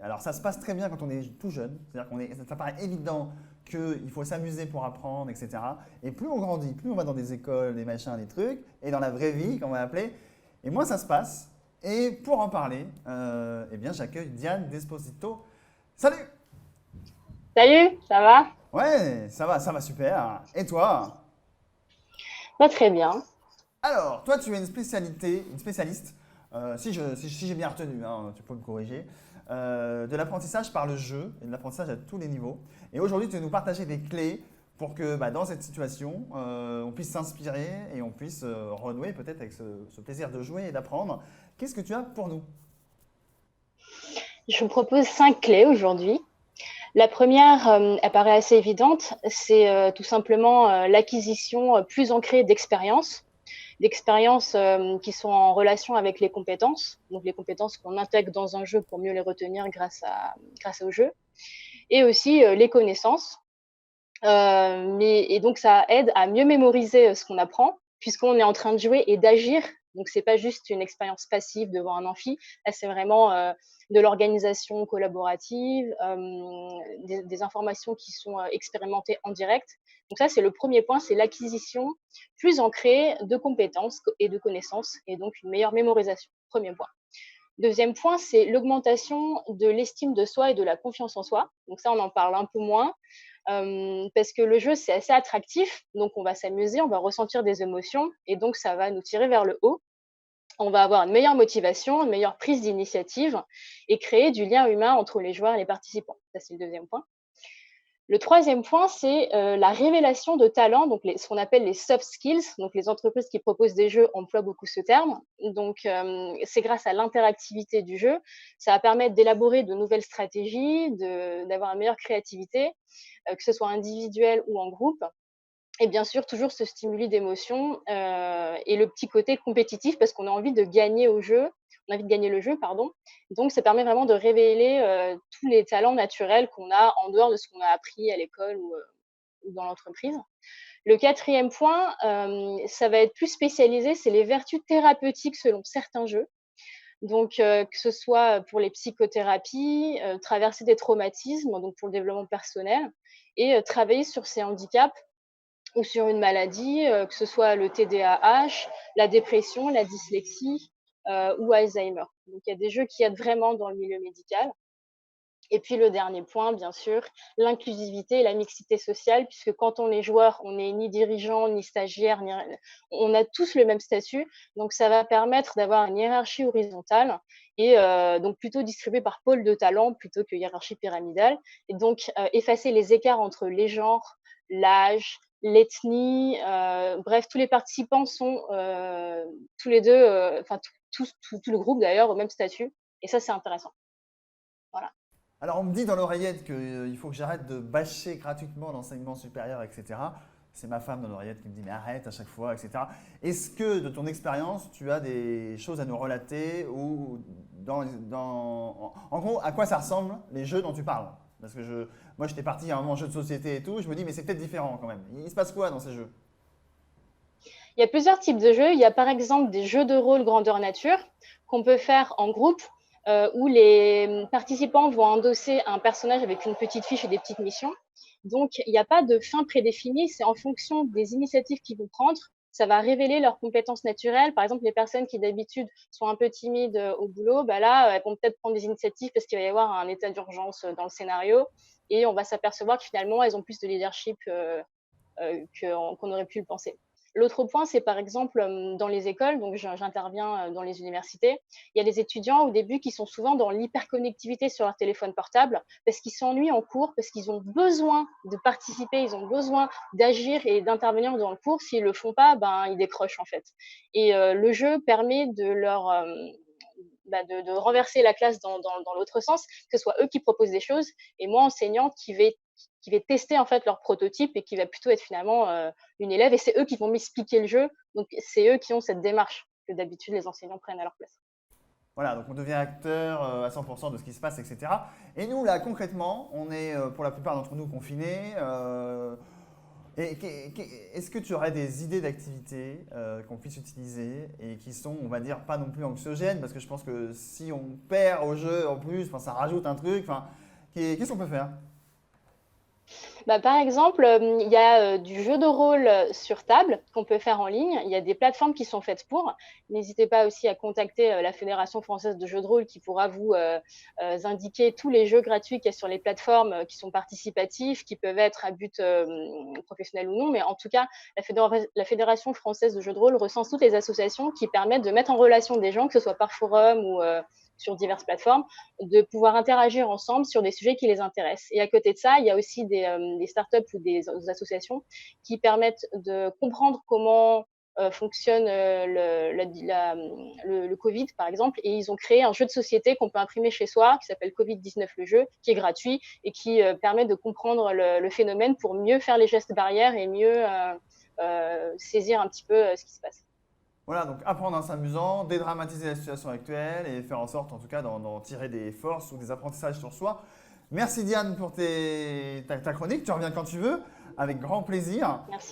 Alors ça se passe très bien quand on est tout jeune, c'est-à-dire ça paraît évident qu'il faut s'amuser pour apprendre, etc. Et plus on grandit, plus on va dans des écoles, des machins, des trucs, et dans la vraie vie, comme on va appeler, et moins ça se passe. Et pour en parler, eh bien j'accueille Diane Desposito. Salut! Salut, ça va? Ouais, ça va super. Et toi? Pas très bien. Alors, toi, tu es une spécialiste, si j'ai bien retenu, hein, tu peux me corriger, de l'apprentissage par le jeu et de l'apprentissage à tous les niveaux. Et aujourd'hui, tu vas nous partager des clés pour que dans cette situation, on puisse s'inspirer et on puisse renouer peut-être avec ce plaisir de jouer et d'apprendre. Qu'est-ce que tu as pour nous? Je vous propose 5 clés aujourd'hui. La première, elle paraît assez évidente, c'est tout simplement l'acquisition plus ancrée d'expériences qui sont en relation avec les compétences, donc les compétences qu'on intègre dans un jeu pour mieux les retenir grâce au jeu, et aussi les connaissances. Et donc ça aide à mieux mémoriser ce qu'on apprend, puisqu'on est en train de jouer et d'agir. Donc c'est pas juste une expérience passive devant un amphi. Là, c'est vraiment de l'organisation collaborative, des informations qui sont expérimentées en direct. Donc ça, c'est le premier point, c'est l'acquisition plus ancrée de compétences et de connaissances, et donc une meilleure mémorisation. Premier point. Deuxième point, c'est l'augmentation de l'estime de soi et de la confiance en soi. Donc ça, on en parle un peu moins. Parce que le jeu, c'est assez attractif, donc on va s'amuser, on va ressentir des émotions, et donc ça va nous tirer vers le haut. On va avoir une meilleure motivation, une meilleure prise d'initiative, et créer du lien humain entre les joueurs et les participants. Ça, c'est le deuxième point. Le troisième point, c'est la révélation de talents, donc ce qu'on appelle les soft skills. Donc les entreprises qui proposent des jeux emploient beaucoup ce terme. Donc c'est grâce à l'interactivité du jeu, ça va permettre d'élaborer de nouvelles stratégies, d'avoir une meilleure créativité, que ce soit individuel ou en groupe. Et bien sûr, toujours ce stimuli d'émotion et le petit côté compétitif parce qu'on a envie de gagner au jeu, on a envie de gagner le jeu, pardon. Donc, ça permet vraiment de révéler tous les talents naturels qu'on a en dehors de ce qu'on a appris à l'école ou dans l'entreprise. Le quatrième point, ça va être plus spécialisé, c'est les vertus thérapeutiques selon certains jeux. Donc, que ce soit pour les psychothérapies, traverser des traumatismes, donc pour le développement personnel, et travailler sur ces handicaps ou sur une maladie, que ce soit le TDAH, la dépression, la dyslexie ou Alzheimer. Donc il y a des jeux qui aident vraiment dans le milieu médical. Et puis le dernier point, bien sûr, l'inclusivité et la mixité sociale, puisque quand on est joueur, on n'est ni dirigeant, ni stagiaire, on a tous le même statut. Donc ça va permettre d'avoir une hiérarchie horizontale et donc plutôt distribuée par pôle de talent plutôt que hiérarchie pyramidale. Et donc effacer les écarts entre les genres, l'âge, l'ethnie, bref, tous les participants sont tous les deux, enfin tout le groupe d'ailleurs au même statut. Et ça, c'est intéressant. Voilà. Alors, on me dit dans l'oreillette qu'il faut que j'arrête de bâcher gratuitement l'enseignement supérieur, etc. C'est ma femme dans l'oreillette qui me dit mais arrête à chaque fois, etc. Est-ce que de ton expérience, tu as des choses à nous relater ou en gros, à quoi ça ressemble les jeux dont tu parles? Parce que moi, j'étais parti à un moment jeu de société et tout, je me dis mais c'est peut-être différent quand même. Il se passe quoi dans ces jeux? Il y a plusieurs types de jeux. Il y a par exemple des jeux de rôle grandeur nature qu'on peut faire en groupe où les participants vont endosser un personnage avec une petite fiche et des petites missions. Donc, il n'y a pas de fin prédéfinie, c'est en fonction des initiatives qu'ils vont prendre. Ça va révéler leurs compétences naturelles. Par exemple, les personnes qui d'habitude sont un peu timides au boulot, bah là, elles vont peut-être prendre des initiatives parce qu'il va y avoir un état d'urgence dans le scénario. Et on va s'apercevoir que finalement, elles ont plus de leadership qu'on aurait pu le penser. L'autre point, c'est par exemple dans les écoles, donc j'interviens dans les universités, il y a des étudiants au début qui sont souvent dans l'hyperconnectivité sur leur téléphone portable parce qu'ils s'ennuient en cours, parce qu'ils ont besoin de participer, ils ont besoin d'agir et d'intervenir dans le cours. S'ils ne le font pas, ben, ils décrochent en fait. Et le jeu permet de leur de renverser la classe dans l'autre sens, que ce soit eux qui proposent des choses et moi, enseignante, qui vais tester en fait leur prototype et qui va plutôt être finalement une élève. Et c'est eux qui vont m'expliquer le jeu. Donc, c'est eux qui ont cette démarche que d'habitude les enseignants prennent à leur place. Voilà, donc on devient acteur à 100% de ce qui se passe, etc. Et nous, là, concrètement, on est pour la plupart d'entre nous confinés. Et est-ce que tu aurais des idées d'activités qu'on puisse utiliser et qui sont, on va dire, pas non plus anxiogènes? Parce que je pense que si on perd au jeu en plus, enfin, ça rajoute un truc. Enfin, qu'est-ce qu'on peut faire? Bah, par exemple, il y a, du jeu de rôle, sur table qu'on peut faire en ligne. Il y a des plateformes qui sont faites pour. N'hésitez pas aussi à contacter, la Fédération française de jeux de rôle qui pourra vous, indiquer tous les jeux gratuits qu'il y a sur les plateformes, qui sont participatifs, qui peuvent être à but, professionnel ou non. Mais en tout cas, la Fédération française de jeux de rôle recense toutes les associations qui permettent de mettre en relation des gens, que ce soit par forum ou, sur diverses plateformes, de pouvoir interagir ensemble sur des sujets qui les intéressent. Et à côté de ça, il y a aussi des startups ou des associations qui permettent de comprendre comment fonctionne le Covid, par exemple, et ils ont créé un jeu de société qu'on peut imprimer chez soi, qui s'appelle Covid-19 le jeu, qui est gratuit et qui permet de comprendre le phénomène pour mieux faire les gestes barrières et mieux saisir un petit peu ce qui se passe. Voilà, donc apprendre en s'amusant, dédramatiser la situation actuelle et faire en sorte, en tout cas, d'en tirer des forces ou des apprentissages sur soi. Merci Diane pour ta chronique. Tu reviens quand tu veux, avec grand plaisir. Merci.